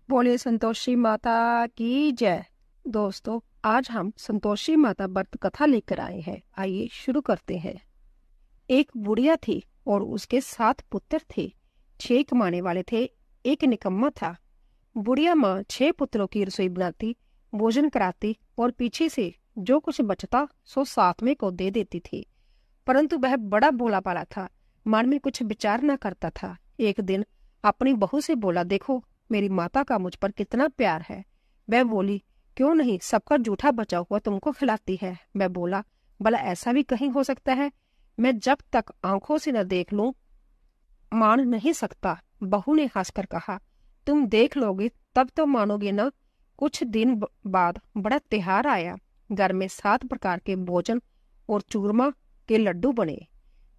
बोलिए संतोषी माता की जय। दोस्तों, आज हम संतोषी माता व्रत कथा लेकर आए हैं। आइए शुरू करते हैं। एक बुढ़िया थी और उसके 7 पुत्र थे। 6 कमाने वाले थे, एक निकम्मा था। बुढ़िया माँ 6 पुत्रों की रसोई बनाती, भोजन कराती और पीछे से जो कुछ बचता सो 7वें को दे देती थी। परंतु वह बड़ा भोला भाला था, मन में कुछ विचार न करता था। एक दिन अपनी बहू से बोला, देखो मेरी माता का मुझ पर कितना प्यार है। वह बोली, क्यों नहीं, सबका जूठा बचा हुआ तुमको खिलाती है। मैं बोला, भला ऐसा भी कहीं हो सकता है? मैं जब तक आंखों से न देख लूं मान नहीं सकता। बहू ने हंसकर कहा, तुम देख लोगे तब तो मानोगे न। कुछ दिन बाद बड़ा त्योहार आया। घर में 7 प्रकार के भोजन और चूरमा के लड्डू बने।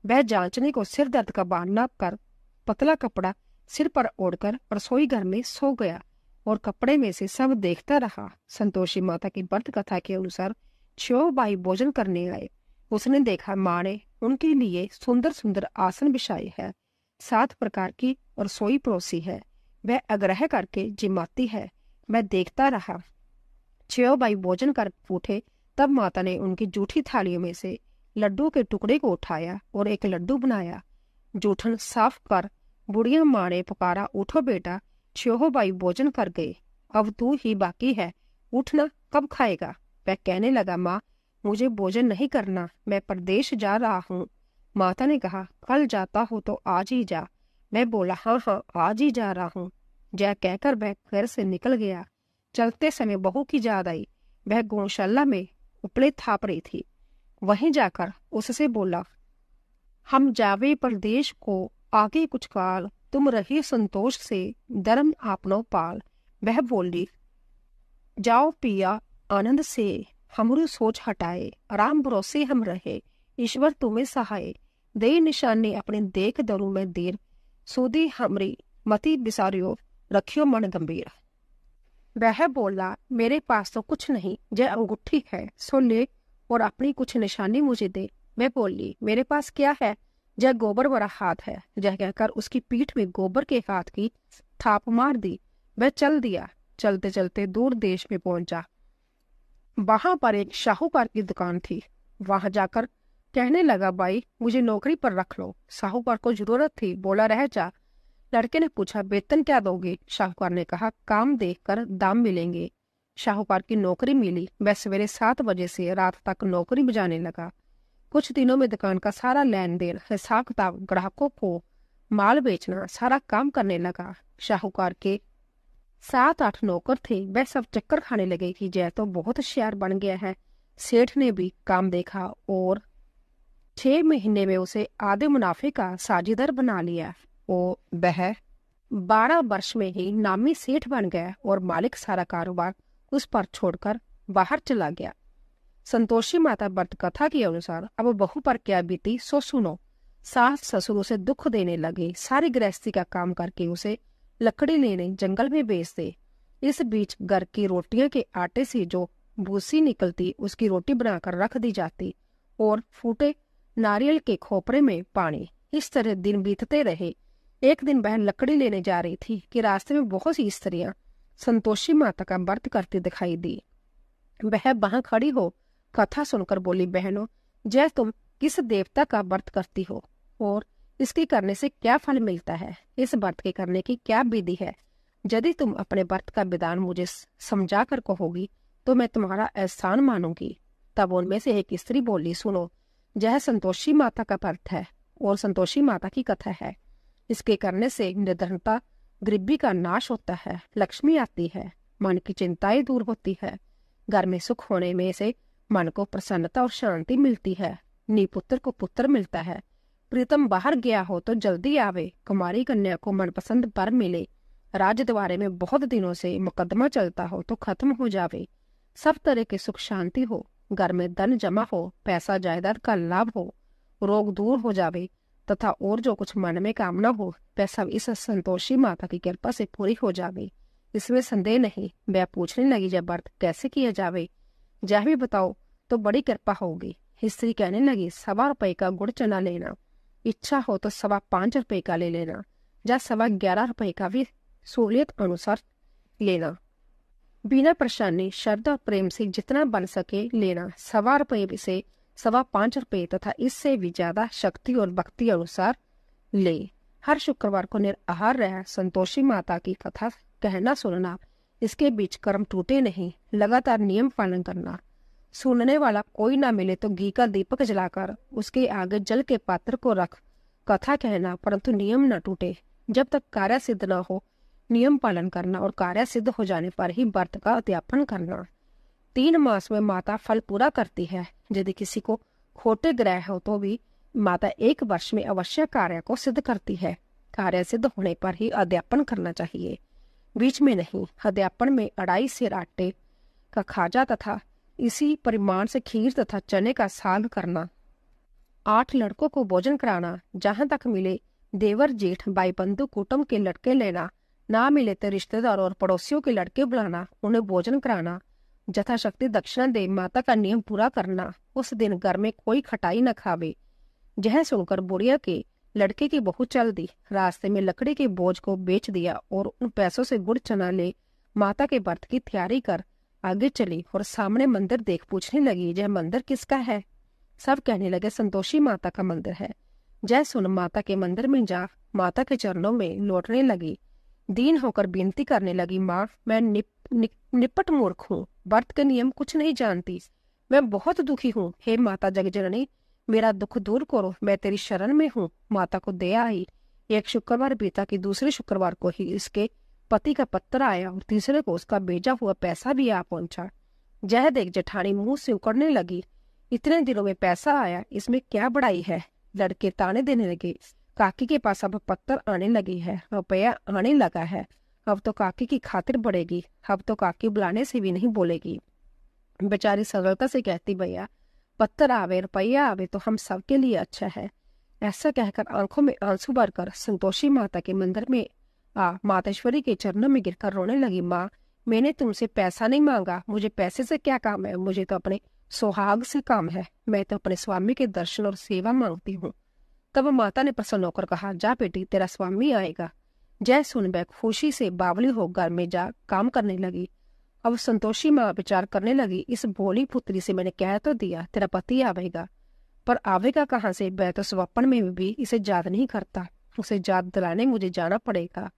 वह जांचने को सिर दर्द का बहाना कर पतला कपड़ा सिर पर ओढ़कर रसोई घर में सो गया और कपड़े में से सब देखता रहा। संतोषी माता की व्रत कथा के अनुसार 6 भाई भोजन करने आए। उसने देखा माँ ने उनके लिए सुंदर सुंदर आसन बिछाए है, 7 प्रकार की रसोई परोसी है। वह आग्रह करके जिमाती है। मैं देखता रहा। 6 भाई भोजन कर उठे, तब माता ने उनकी जूठी थालियों में से लड्डू के टुकड़े को उठाया और एक लड्डू बनाया। जूठन साफ कर बुढ़िया माँ ने पुकारा, उठो बेटा, 6 भाई भोजन कर गए, अब तू ही बाकी है, उठना, कब खाएगा? वह कहने लगा, माँ मुझे भोजन नहीं करना, मैं परदेश जा रहा हूँ। माता ने कहा, कल जाता हो तो आज ही जा। मैं बोला, हाँ हाँ आज ही जा रहा हूँ। जय कहकर वह घर से निकल गया। चलते समय बहू की याद आई। वह गौशाला में उपले थाप रही थी। वहीं जाकर उससे बोला, हम जावे परदेश को, आगे कुछ काल तुम रहे संतोष से, धर्म आपनो पाल। वह बोली, जाओ पिया आनंद से, हमरू सोच हटाए, राम भरोसे हम रहे, ईश्वर तुम्हें सहाय। दे निशाने अपने देख दरू में देर, सोदी हमरी मति बिसारियो, रखियो मन गंभीर। वह बोला, मेरे पास तो कुछ नहीं, जय अंगूठी है, सो ले और अपनी कुछ निशानी मुझे दे। मैं बोली, मेरे पास क्या है? जय गोबर भरा हाथ है। जय कहकर उसकी पीठ में गोबर के हाथ की थाप मार दी। वह चल दिया। चलते चलते दूर देश में पहुंचा। वहां पर एक साहूकार की दुकान थी। वहां जाकर कहने लगा, भाई मुझे नौकरी पर रख लो। साहूकार को जरूरत थी, बोला, रह जा। लड़के ने पूछा, वेतन क्या दोगे? साहूकार ने कहा, काम देखकर दाम मिलेंगे। साहूकार की नौकरी मिली। वह सवेरे 7 बजे से रात तक नौकरी बजाने लगा। कुछ दिनों में दुकान का सारा लेन देन, हिसाब किताब, ग्राहकों को माल बेचना, सारा काम करने लगा। साहूकार के 7-8 नौकर थे। वह सब चक्कर खाने लगे कि जय तो बहुत होशियार बन गया है। सेठ ने भी काम देखा और 6 महीने में उसे आधे मुनाफे का साझेदार बना लिया। और वह 12 वर्ष में ही नामी सेठ बन गया और मालिक सारा कारोबार उस पर छोड़कर बाहर चला गया। संतोषी माता व्रत कथा के अनुसार अब बहू पर क्या बीती सो सुनो। सास ससुर उसे दुख देने लगे। सारी गृहस्थी का काम करके उसे लकड़ी लेने जंगल में बेच दे। इस बीच घर की रोटियां के आटे से जो भूसी निकलती उसकी रोटी बनाकर रख दी जाती और फूटे नारियल के खोपरे में पानी। इस तरह दिन बीतते रहे। एक दिन वह लकड़ी लेने जा रही थी कि रास्ते में बहुत सी स्त्रियां संतोषी माता का व्रत करती दिखाई दी। वह वहां खड़ी हो कथा सुनकर बोली, बहनों, जय तुम किस देवता का व्रत करती हो और इसके करने से क्या फल मिलता है? इस व्रत के करने की क्या विधि है? यदि तुम अपने व्रत का विधान मुझे समझा कर कहोगी तो मैं तुम्हारा एहसान मानूंगी। तब उनमें से एक स्त्री बोली, सुनो, यह संतोषी माता का व्रत है और संतोषी माता की कथा है। इसके करने से निर्धनता, गरीबी का नाश होता है, लक्ष्मी आती है, मन की चिंताएं दूर होती है, घर में सुख होने में से मन को प्रसन्नता और शांति मिलती है, निपुत्र को पुत्र मिलता है, प्रीतम बाहर गया हो तो जल्दी आवे, कुमारी कन्या को मनपसंद वर मिले, राजद्वारे में बहुत दिनों से मुकदमा चलता हो तो खत्म हो जावे, सब तरह के सुख शांति हो, घर में धन जमा हो, पैसा जायदाद का लाभ हो, रोग दूर हो जावे तथा और जो कुछ मन में कामना हो वह सब इस संतोषी माता की कृपा से पूरी हो जावे। इसमें संदेह नहीं। वह पूछने लगी, जब व्रत कैसे किया जावे, यह भी बताओ तो बड़ी कृपा होगी। स्त्री कहने लगी, 1.25 रुपए का गुड़ चना लेना, इच्छा हो तो 5.25 रुपए का ले लेना, या 11.25 रुपए का भी सहूलियत अनुसार लेना। बिना परेशानी, श्रद्धा और प्रेम से जितना बन सके लेना। 1.25 से 5.25 तथा इससे भी ज्यादा शक्ति और भक्ति अनुसार ले। हर शुक्रवार को निराहार रह संतोषी माता की कथा कहना सुनना। इसके बीच कर्म टूटे नहीं, लगातार नियम पालन करना। सुनने वाला कोई ना मिले तो घी का दीपक जलाकर उसके आगे जल के पात्र को रख कथा कहना, परंतु नियम न टूटे। जब तक कार्य सिद्ध न हो नियम पालन करना और कार्य सिद्ध हो जाने पर ही व्रत का अध्यापन करना। 3 मास में माता फल पूरा करती है। यदि किसी को खोटे ग्रह हो तो भी माता 1 वर्ष में अवश्य कार्य को सिद्ध करती है। कार्य सिद्ध होने पर ही अध्यापन करना चाहिए, बीच में नहीं। अध्यापन में 2.5 सेर आटे का खाजा तथा इसी परिमाण से खीर तथा चने का साग करना। 8 लड़कों को भोजन कराना। जहां तक मिले देवर जेठ भाई बंधु कुटुंब के लड़के लेना, ना मिले तो रिश्तेदार और पड़ोसियों के लड़के बुलाना, उन्हें भोजन कराना। यथाशक्ति दक्षिणा दे माता का नियम पूरा करना। उस दिन घर में कोई खटाई न खावे। यह सुनकर बुढ़िया के लड़के की बहू चल दी। रास्ते में लकड़ी के बोझ को बेच दिया और उन पैसों से गुड़ चना ले माता के व्रत की तैयारी कर आगे चली और सामने मंदिर देख पूछने लगी, यह मंदिर किसका है? सब कहने लगे संतोषी माता का मंदिर है। जय सुन माता के मंदिर में जा माता के चरणों में लौटने लगी। दीन होकर विनती करने लगी, माँ मैं निपट मूर्ख हूँ, व्रत के नियम कुछ नहीं जानती, मैं बहुत दुखी हूँ। हे माता जगजननी, मेरा दुख दूर करो, मैं तेरी शरण में हूँ। माता को दया आई। एक शुक्रवार बीता कि दूसरे शुक्रवार को ही इसके पति का पत्र आया और तीसरे को उसका भेजा हुआ पैसा भी आ पहुंचा। जह देख जेठानी मुंह से उकड़ने लगी, इतने दिनों में पैसा आया, इसमें क्या बड़ाई है? लड़के ताने देने लगे, काकी के पास अब पत्थर आने लगी है, रुपया आने लगा है, अब तो काकी की खातिर बढ़ेगी, अब तो काकी बुलाने से भी नहीं बोलेगी। बेचारी सरलता से कहती, भैया पत्थर आवे रुपया आवे तो हम सबके लिए अच्छा है। ऐसा कहकर आंखों में आंसू भरकर संतोषी माता के मंदिर में मातेश्वरी के चरणों में गिरकर रोने लगी। माँ मैंने तुमसे पैसा नहीं मांगा, मुझे पैसे से क्या काम है, मुझे तो अपने सुहाग से काम है, मैं तो अपने स्वामी के दर्शन और सेवा मांगती हूँ। तब माता ने प्रसन्न होकर कहा, जा बेटी तेरा स्वामी आएगा। जय सुनबैक खुशी से बावली हो घर में जा काम करने लगी। अब संतोषी माँ विचार करने लगी, इस भोली पुत्री से मैंने कह तो दिया तेरा पति आवेगा, पर आवेगा कहाँ से? वह तो स्वप्न में भी इसे याद नहीं करता, उसे याद दिलाने मुझे जाना पड़ेगा।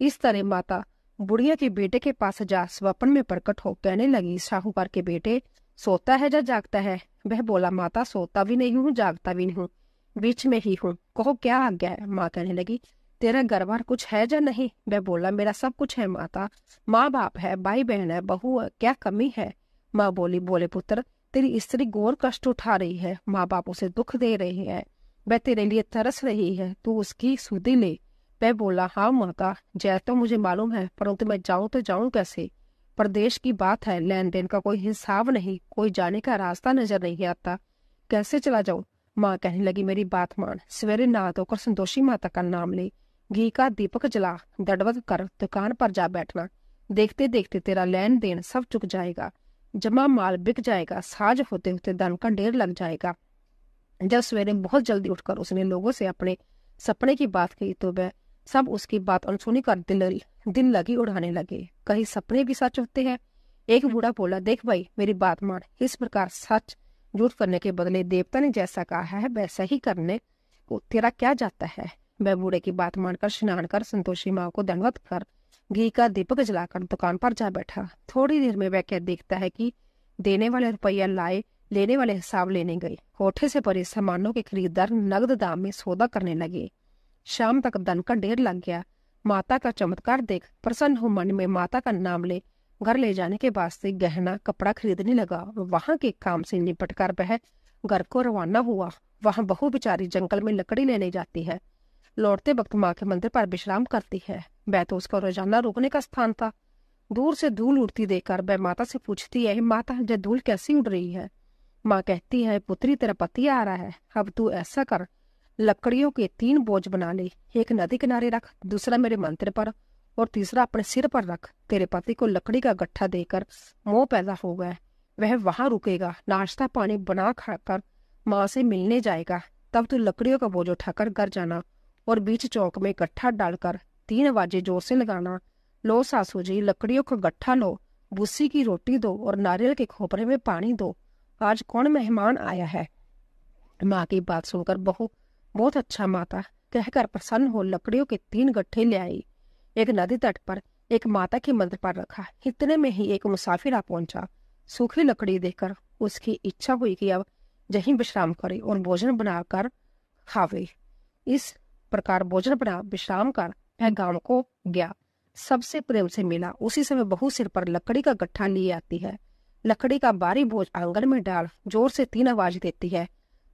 इस तरह माता बुढ़िया के बेटे के पास जा स्वप्न में प्रकट हो कहने लगी, साहूकार के बेटे सोता है या जागता है? वह बोला, माता सोता भी नहीं हूँ जागता भी नहीं हूँ, बीच में ही हूँ, कहो क्या आज्ञा है? माँ कहने लगी, तेरा घर बार कुछ है या नहीं? वह बोला, मेरा सब कुछ है माता, माँ बाप है, भाई बहन है, बहू है, क्या कमी है? माँ बोली, बोले पुत्र तेरी स्त्री घोर कष्ट उठा रही है, माँ बाप उसे दुख दे रहे हैं, वह तेरे लिए तरस रही है, तू उसकी सुधि ले। वह बोला, हाँ माता जय तो मुझे मालूम है, परंतु मैं जाऊं तो जाऊं कैसे? प्रदेश की बात है, लेन देन का कोई हिसाब नहीं, कोई जाने का रास्ता नजर नहीं आता, कैसे चला जाऊं? माँ कहने लगी, मेरी बात मान, सवेरे नहा धोकर संतोषी माता का नाम ले, घी का दीपक जला, दंडवत कर दुकान पर जा बैठना। देखते देखते तेरा लेन देन सब चुक जाएगा, जमा माल बिक जाएगा, साज होते होते धन का ढेर लग जाएगा। जब सवेरे बहुत जल्दी उठकर उसने लोगों से अपने सपने की बात कही तो वह सब उसकी बात अनसुनी कर दिल लगी उड़ाने लगे। कहीं सपने भी सच होते हैं। एक बूढ़ा बोला, देख भाई मेरी बात मान, इस प्रकार सच झूठ करने के बदले देवता ने जैसा कहा है वैसा ही करने को तेरा क्या जाता है? वह बूढ़े की बात मानकर स्नान कर संतोषी माँ को दंडवत कर घी का दीपक जलाकर दुकान पर जा बैठा। थोड़ी देर में वह क्या देखता है कि देने वाले रुपया लाए, लेने वाले हिसाब लेने गए। कोठे से परे सामानों के खरीदार नगद दाम में सौदा करने लगे। शाम तक धन का ढेर लग गया। माता का चमत्कार देख प्रसन्न हो मन में माता का नाम ले घर ले जाने के वास्ते गहना कपड़ा खरीदने लगा। वहां के काम से निपट कर वह घर को रवाना हुआ। वहां बहू बेचारी जंगल में लकड़ी लेने जाती है, लौटते वक्त माँ के मंदिर पर विश्राम करती है। वह तो उसका रोजाना रुकने का स्थान था। दूर से धूल उड़ती देखकर वह माता से पूछती है, माता यह धूल कैसी उड़ रही है? माँ कहती है, पुत्री तेरा पति आ रहा है, अब तू ऐसा कर लकड़ियों के 3 बोझ बना ले, एक नदी किनारे रख, दूसरा मेरे मंदिर पर और तीसरा अपने सिर पर रख। तेरे पति को लकड़ी का गट्ठा देकर मोह पैदा हो गया, वह वहां रुकेगा, नाश्ता पानी बना खाकर माँ से मिलने जाएगा। तब तू लकड़ियों का बोझ उठाकर घर जाना और बीच चौक में गट्ठा डालकर 3 आवाजें जोर से लगाना। लो सासू जी, लकड़ियों का गट्ठा लो, भूसी की रोटी दो और नारियल के खोपरे में पानी दो, आज कौन मेहमान आया है। माँ की बात सुनकर बहू बहुत अच्छा माता कहकर प्रसन्न हो लकड़ियों के 3 गट्ठे ले आई। एक नदी तट पर एक माता के मंदिर पर रखा। इतने में ही एक मुसाफिर आ पहुंचा। सूखी लकड़ी देखकर उसकी इच्छा हुई कि अब यहीं विश्राम करे और भोजन बनाकर खावे। इस प्रकार भोजन बना विश्राम कर वह गांव को गया। सबसे प्रेम से मिला। उसी समय बहू सिर पर लकड़ी का गट्ठा लिए आती है। लकड़ी का भारी बोझ आंगन में डाल जोर से 3 आवाज देती है,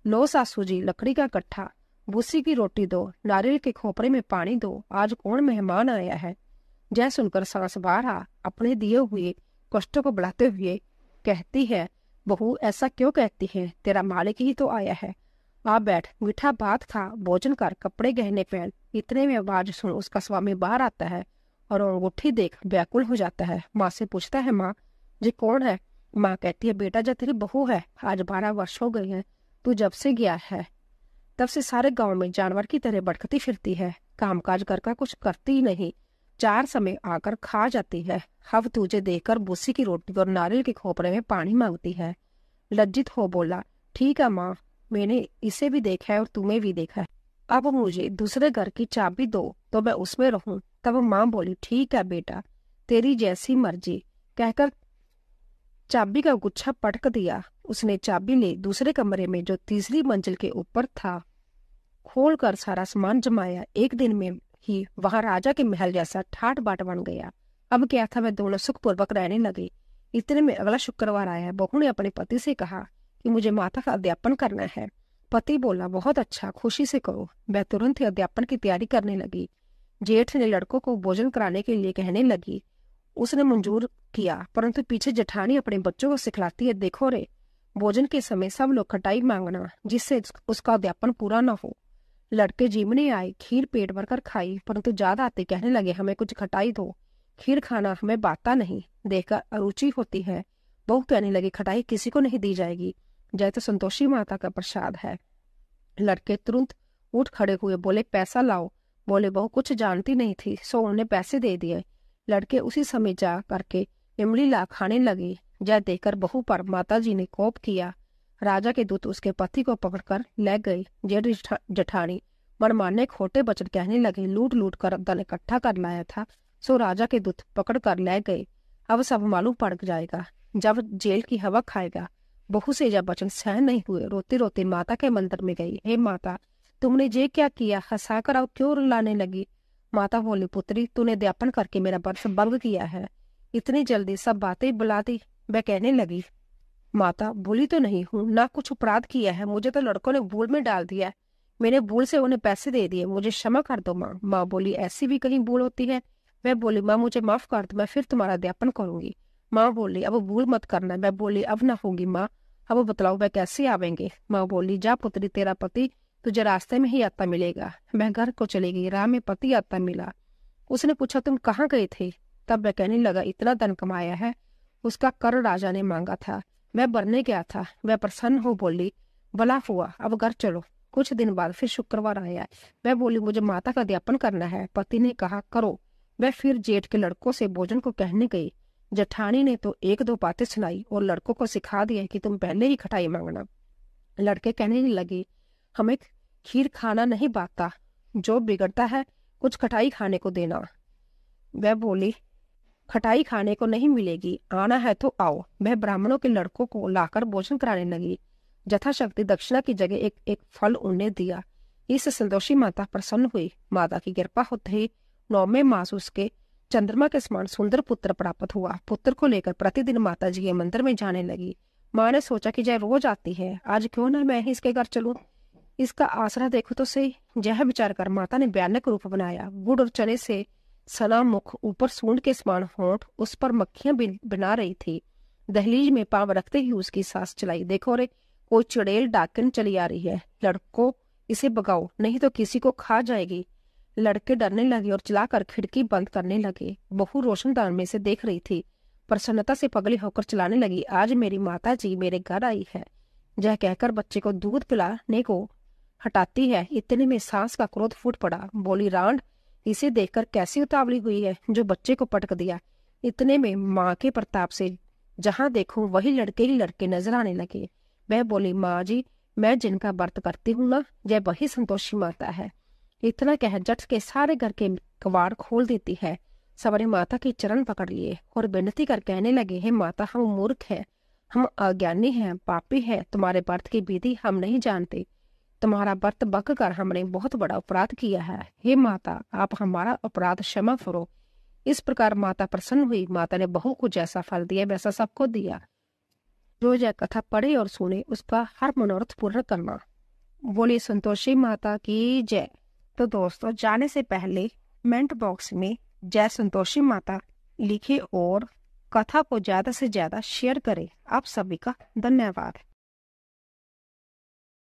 लो सासू जी, लकड़ी का गट्ठा, भूसी की रोटी दो, नारियल के खोपरे में पानी दो, आज कौन मेहमान आया है। जय सुनकर सांस बाहर आ अपने दिए हुए कष्टों को बढ़ाते हुए कहती है, बहू ऐसा क्यों कहती है, तेरा मालिक ही तो आया है। आ बैठ, मीठा भात खा, भोजन कर, कपड़े गहने पहन। इतने में आवाज सुन उसका स्वामी बाहर आता है और अंगूठी देख व्याकुल हो जाता है। माँ से पूछता है, माँ जी कौन है। माँ कहती है, बेटा जो तेरी बहू है, आज 12 वर्ष हो गए हैं, तू जब से गया है तब से सारे गांव में जानवर की तरह भटकती फिरती है, कामकाज घर का कुछ करती ही नहीं, 4 समय आकर खा जाती है। अब तुझे देखकर भूसी की रोटी और नारियल के खोपरे में पानी मांगती है। लज्जित हो बोला, ठीक है माँ, मैंने इसे भी देखा है और तुम्हें भी देखा है, अब मुझे दूसरे घर की चाबी दो तो मैं उसमें रहूं। तब माँ बोली, ठीक है बेटा, तेरी जैसी मर्जी, कहकर चाबी का गुच्छा पटक दिया। उसने चाबी ले दूसरे कमरे में जो तीसरी मंजिल के ऊपर था खोलकर सारा सामान जमाया। एक दिन में ही वहां राजा के महल जैसा ठाट बाट बन गया। अब क्या था, वह दोनों सुखपूर्वक रहने लगे। इतने में अगला शुक्रवार आया। बहू ने अपने पति से कहा कि मुझे माता का अध्यापन करना है। पति बोला, बहुत अच्छा, खुशी से करो। वह तुरंत ही अध्यापन की तैयारी करने लगी। जेठ ने लड़कों को भोजन कराने के लिए कहने लगी। उसने मंजूर किया, परंतु पीछे जेठानी अपने बच्चों को सिखलाती है, देखो रे, भोजन के समय सब लोग खटाई मांगना, जिससे उसका अध्यापन पूरा न हो। लड़के जीवने आए, खीर पेट भरकर खाई, परंतु ज्यादा आते कहने लगे, हमें कुछ खटाई दो, खीर खाना हमें बाता नहीं, देखकर अरुचि होती है। बहू कहने लगी, खटाई किसी को नहीं दी जाएगी, जय तो संतोषी माता का प्रसाद है। लड़के तुरंत उठ खड़े हुए, बोले, पैसा लाओ। बोले, बहू कुछ जानती नहीं थी, सो उन्हें पैसे दे दिए। लड़के उसी समय जा करके इमली ला खाने लगे। जय देखकर बहू पर माताजी ने कोप किया। राजा के दूत उसके पति को पकड़कर ले गए। जेठ जेठानी मनमाने खोटे वचन कहने लगे, लूट लूट कर धन इकट्ठा कर लाया था, सो राजा के दूत पकड़ कर ले गए। अब सब मालूम पड़ जाएगा जब जेल की हवा खाएगा। बहू से जब वचन सहन नहीं हुए, रोते रोते माता के मंदिर में गई। हे माता, तुमने ये क्या किया, हंसाकर अब क्यों रुलाने लगी। माता बोली, पुत्री, तूने अध्यापन करके मेरा व्रत भंग किया है, इतनी जल्दी सब बातें बुला दी। वह कहने लगी, माता भूली तो नहीं हूँ, ना कुछ अपराध किया है, मुझे तो लड़कों ने भूल में डाल दिया, मैंने भूल से उन्हें पैसे दे दिए, मुझे क्षमा कर दो माँ। माँ बोली, ऐसी भी कहीं भूल होती है। वह बोली, माँ मुझे माफ कर दो, मैं फिर तुम्हारा अध्यापन करूंगी। माँ बोली, अब भूल मत करना। मैं बोली, अब ना होगी माँ, अब बतलाओ वह कैसे आवेंगे। माँ बोली, जा पुत्री, तेरा पति तुझे रास्ते में ही आता मिलेगा। मैं घर को चली गई, राह में पति आता मिला। उसने पूछा, तुम कहाँ गए थे। तब वह कहने लगा, इतना धन कमाया है, उसका कर राजा ने मांगा था, मैं भरने गया था। वह प्रसन्न हो बोली, भला हुआ, अब घर चलो। कुछ दिन बाद फिर शुक्रवार आया। वह बोली, मुझे माता का अध्यापन करना है। पति ने कहा, करो। वह फिर जेठ के लड़कों से भोजन को कहने गई। जेठानी ने तो 1-2 बातें सुनाई और लड़कों को सिखा दिया कि तुम पहले ही खटाई मांगना। लड़के कहने लगे, हमें खीर खाना नहीं बाता, जो बिगड़ता है कुछ खटाई खाने को देना। वह बोली, खटाई खाने को नहीं मिलेगी, आना है तो आओ। वह ब्राह्मणों के लड़कों को लाकर भोजन कराने लगी। यथाशक्ति दक्षिणा की जगह एक एक फल उन्हें दिया। इससे संतोषी माता प्रसन्न हुई। माता की कृपा होते ही 9वें मास उसके चंद्रमा के समान सुंदर पुत्र प्राप्त हुआ। पुत्र को लेकर प्रतिदिन माता जी के मंदिर में जाने लगी। माँ ने सोचा कि जय रोज आती है, आज क्यों ना मैं ही इसके घर चलूं, इसका आसरा देखो तो सही। यह विचार कर माता ने भयानक रूप बनाया। गुड़ और चने से सना मुख, ऊपर सूंड के समान होंठ, उस पर मक्खियां बना रही थी। दहलीज में पांव रखते ही उसकी सांस चलाई। देखो रे, कोई चुड़ैल डाकन चली आ रही है, लड़को इसे भगाओ, नहीं तो किसी को खा जाएगी। लड़के डरने लगे और चिल्लाकर खिड़की बंद करने लगे। बहू रोशनदान में से देख रही थी, प्रसन्नता से पगली होकर चिल्लाने लगी, आज मेरी माता जी मेरे घर आई है। यह कहकर बच्चे को दूध पिलाने को हटाती है। इतने में सांस का क्रोध फूट पड़ा। बोली, रांड, इसे देखकर कैसी उतावली हुई है जो बच्चे को पटक दिया। इतने में माँ के प्रताप से जहाँ देखो वही लड़के ही लड़के नजर आने लगे। वह बोली, माँ जी, मैं जिनका व्रत करती हूँ ना, यह वही संतोषी माता है। इतना कह झट के सारे घर के कवाड़ खोल देती है। सबने माता के चरण पकड़ लिए और विनती कर कहने लगे, हे माता, हम मूर्ख हैं, हम अज्ञानी हैं, पापी हैं, तुम्हारे व्रत की विधि हम नहीं जानते। तुम्हारा व्रत बक कर हमने बहुत बड़ा अपराध किया है। हे माता, आप हमारा अपराध क्षमा करो। इस प्रकार माता प्रसन्न हुई। माता ने बहू को जैसा फल दिया वैसा सबको दिया। जो यह कथा पढ़े और सुने उसका हर मनोरथ पूर्ण करना। बोली संतोषी माता की जय। तो दोस्तों, जाने से पहले कमेंट बॉक्स में जय संतोषी माता लिखे और कथा को ज्यादा से ज्यादा शेयर करें। आप सभी का धन्यवाद।